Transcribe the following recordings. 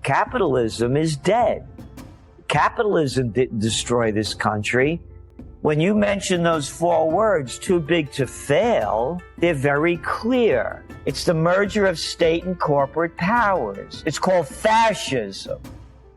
capitalism is dead. Capitalism didn't destroy this country. When you mention those 4 words, too big to fail, they're very clear. It's the merger of state and corporate powers. It's called fascism.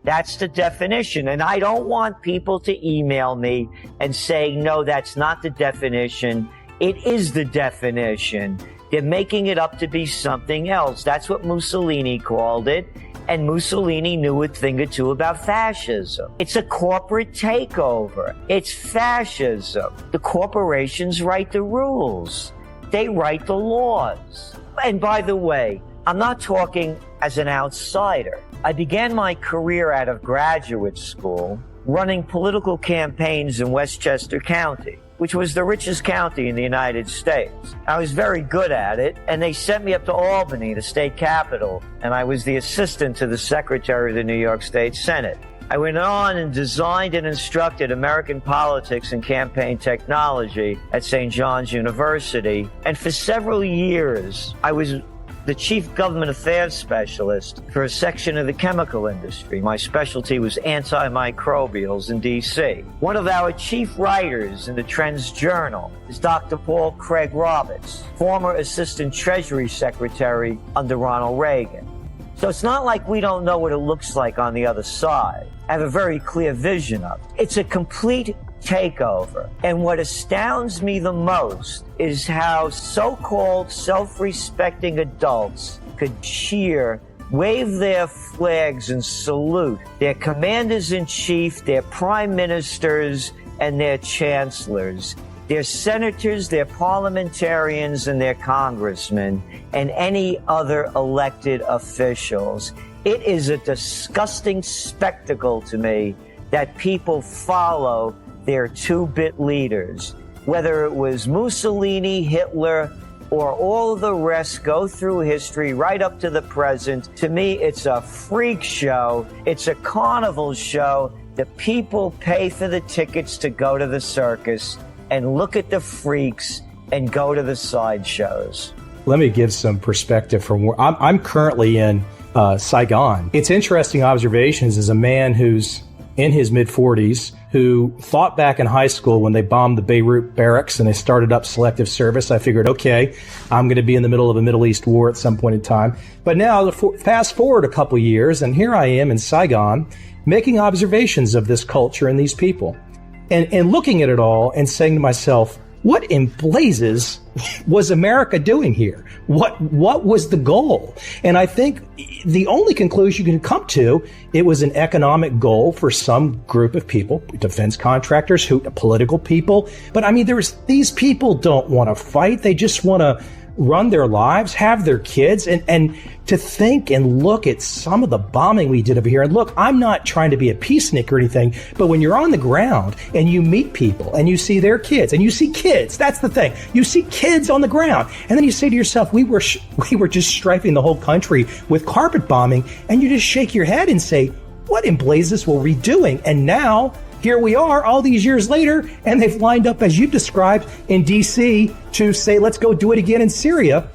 That's the definition. And I don't want people to email me and say, no, that's not the definition. It is the definition. They're making it up to be something else. That's what Mussolini called it. And Mussolini knew a thing or two about fascism. It's a corporate takeover. It's fascism. The corporations write the rules. They write the laws. And by the way, I'm not talking as an outsider. I began my career out of graduate school running political campaigns in Westchester County, which was the richest county in the United States. I was very good at it, and they sent me up to Albany, the state capital, and I was the assistant to the secretary of the New York State Senate. I went on and designed and instructed American politics and campaign technology at St. John's University, and for several years, I was the chief government affairs specialist for a section of the chemical industry. My specialty was antimicrobials in D.C. One of our chief writers in the Trends Journal is Dr. Paul Craig Roberts, former Assistant Treasury Secretary under Ronald Reagan. So it's not like we don't know what it looks like on the other side. I have a very clear vision of it. It's a complete takeover. And what astounds me the most is how so-called self-respecting adults could cheer, wave their flags and salute their commanders-in-chief, their prime ministers, and their chancellors, their senators, their parliamentarians, and their congressmen, and any other elected officials. It is a disgusting spectacle to me that people follow their 2-bit leaders. Whether it was Mussolini, Hitler, or all the rest, go through history right up to the present. To me, it's a freak show. It's a carnival show. The people pay for the tickets to go to the circus and look at the freaks and go to the sideshows. Let me give some perspective from where I'm currently in Saigon. It's interesting observations as a man who's in his mid-40s, who thought back in high school when they bombed the Beirut barracks and they started up selective service. I figured, okay, I'm going to be in the middle of a Middle East war at some point in time. But now, fast forward a couple years, and here I am in Saigon making observations of this culture and these people. And looking at it all and saying to myself, what in blazes was America doing here? What was the goal? And I think the only conclusion you can come to, it was an economic goal for some group of people, defense contractors, political people. But I mean, these people don't want to fight. They just want to run their lives, have their kids, and to think and look at some of the bombing we did over here. And look, I'm not trying to be a peacenik or anything, but when you're on the ground and you meet people and you see their kids, and you see kids, that's the thing. You see kids on the ground, and then you say to yourself, we were just strafing the whole country with carpet bombing, and you just shake your head and say, what in blazes were we doing? And now, here we are all these years later, and they've lined up, as you described, in D.C. to say, let's go do it again in Syria.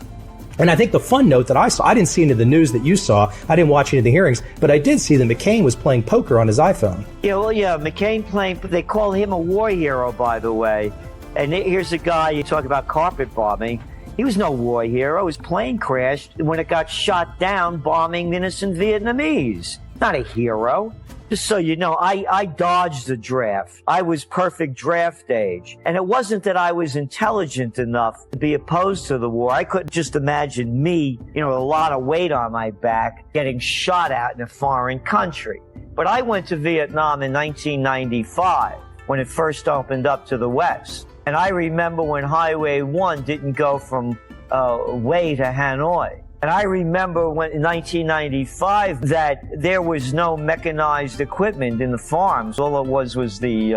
And I think the fun note that I saw, I didn't see any of the news that you saw. I didn't watch any of the hearings, but I did see that McCain was playing poker on his iPhone. Yeah, McCain playing, they call him a war hero, by the way. And here's a guy, you talk about carpet bombing. He was no war hero. His plane crashed when it got shot down bombing innocent Vietnamese. Not a hero. Just so you know, I dodged the draft. I was perfect draft age. And it wasn't that I was intelligent enough to be opposed to the war. I couldn't just imagine me, with a lot of weight on my back, getting shot at in a foreign country. But I went to Vietnam in 1995 when it first opened up to the West. And I remember when Highway 1 didn't go from Hue to Hanoi. And I remember when in 1995 that there was no mechanized equipment in the farms. All it was the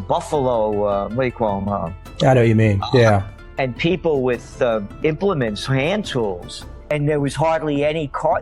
buffalo, what do you call them? I know what you mean, yeah. And people with implements, hand tools. And there was hardly any car.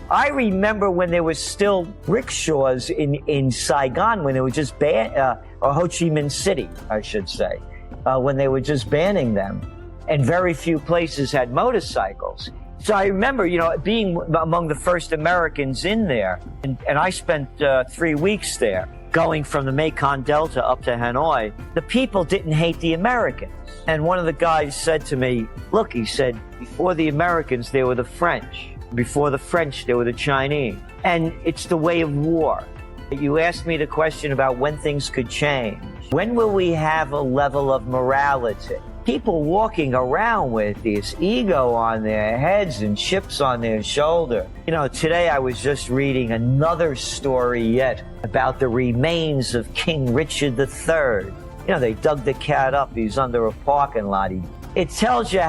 I remember when there was still rickshaws in Saigon, when they were just or Ho Chi Minh City, I should say, when they were just banning them. And very few places had motorcycles. So I remember, being among the first Americans in there, and I spent 3 weeks there, going from the Mekong Delta up to Hanoi. The people didn't hate the Americans. And one of the guys said to me, look, he said, before the Americans, there were the French. Before the French, there were the Chinese. And it's the way of war. You asked me the question about when things could change. When will we have a level of morality? People walking around with this ego on their heads and chips on their shoulder. Today I was just reading another story yet about the remains of King Richard III. They dug the cat up. He's under a parking lot. It tells you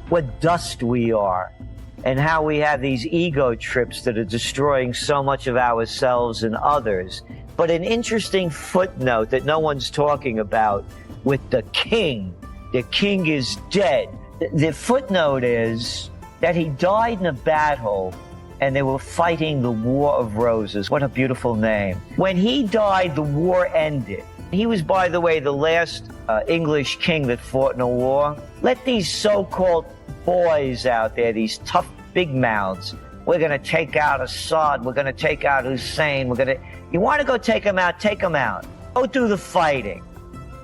what dust we are and how we have these ego trips that are destroying so much of ourselves and others. But an interesting footnote that no one's talking about with the king. The king is dead. The footnote is that he died in a battle and they were fighting the War of Roses. What a beautiful name. When he died, the war ended. He was, by the way, the last English king that fought in a war. Let these so-called boys out there, these tough big mouths, we're going to take out Assad, we're going to take out Hussein, you want to go take them out, take them out. Go do the fighting.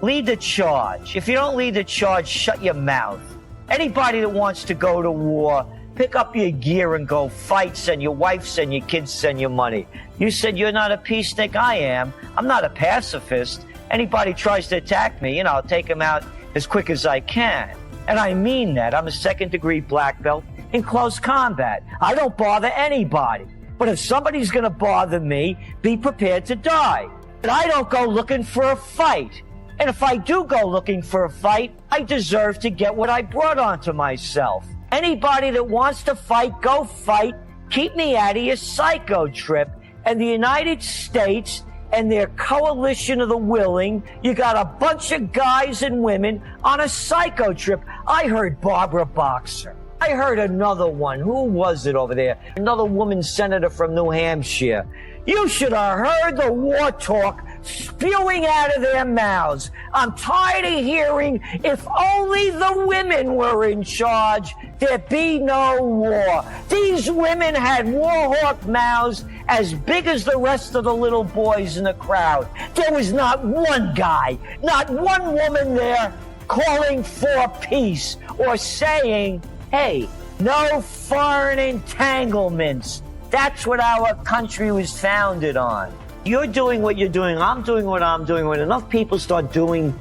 Lead the charge. If you don't lead the charge, shut your mouth. Anybody that wants to go to war, pick up your gear and go fight. Send your wife, send your kids, send your money. You said you're not a peacenik. I am. I'm not a pacifist. Anybody tries to attack me, I'll take them out as quick as I can. And I mean that. I'm a second-degree black belt in close combat. I don't bother anybody. But if somebody's going to bother me, be prepared to die. But I don't go looking for a fight. And if I do go looking for a fight, I deserve to get what I brought onto myself. Anybody that wants to fight, go fight. Keep me out of your psycho trip. And the United States and their coalition of the willing, you got a bunch of guys and women on a psycho trip. I heard Barbara Boxer. I heard another one. Who was it over there? Another woman senator from New Hampshire. You should have heard the war talk spewing out of their mouths. I'm tired of hearing, if only the women were in charge, there'd be no war. These women had warhawk mouths as big as the rest of the little boys in the crowd. There was not one guy, not one woman there calling for peace or saying, hey, no foreign entanglements. That's what our country was founded on. You're doing what you're doing. I'm doing what I'm doing. When enough people start doing,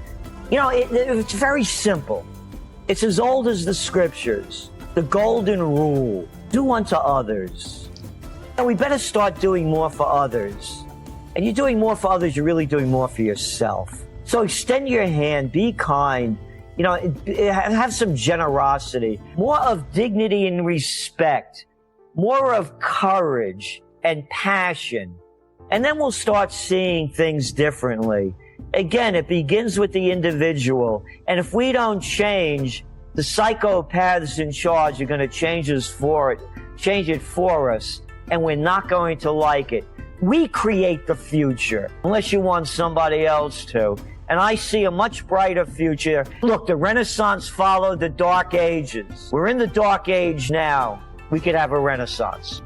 it's very simple. It's as old as the scriptures. The golden rule. Do unto others. And we better start doing more for others. And you're doing more for others, you're really doing more for yourself. So extend your hand, be kind, have some generosity, more of dignity and respect, more of courage and passion. And then we'll start seeing things differently. Again, it begins with the individual. And if we don't change, the psychopaths in charge are going to change it for us. And we're not going to like it. We create the future, unless you want somebody else to. And I see a much brighter future. Look, the Renaissance followed the Dark Ages. We're in the Dark Age now. We could have a Renaissance.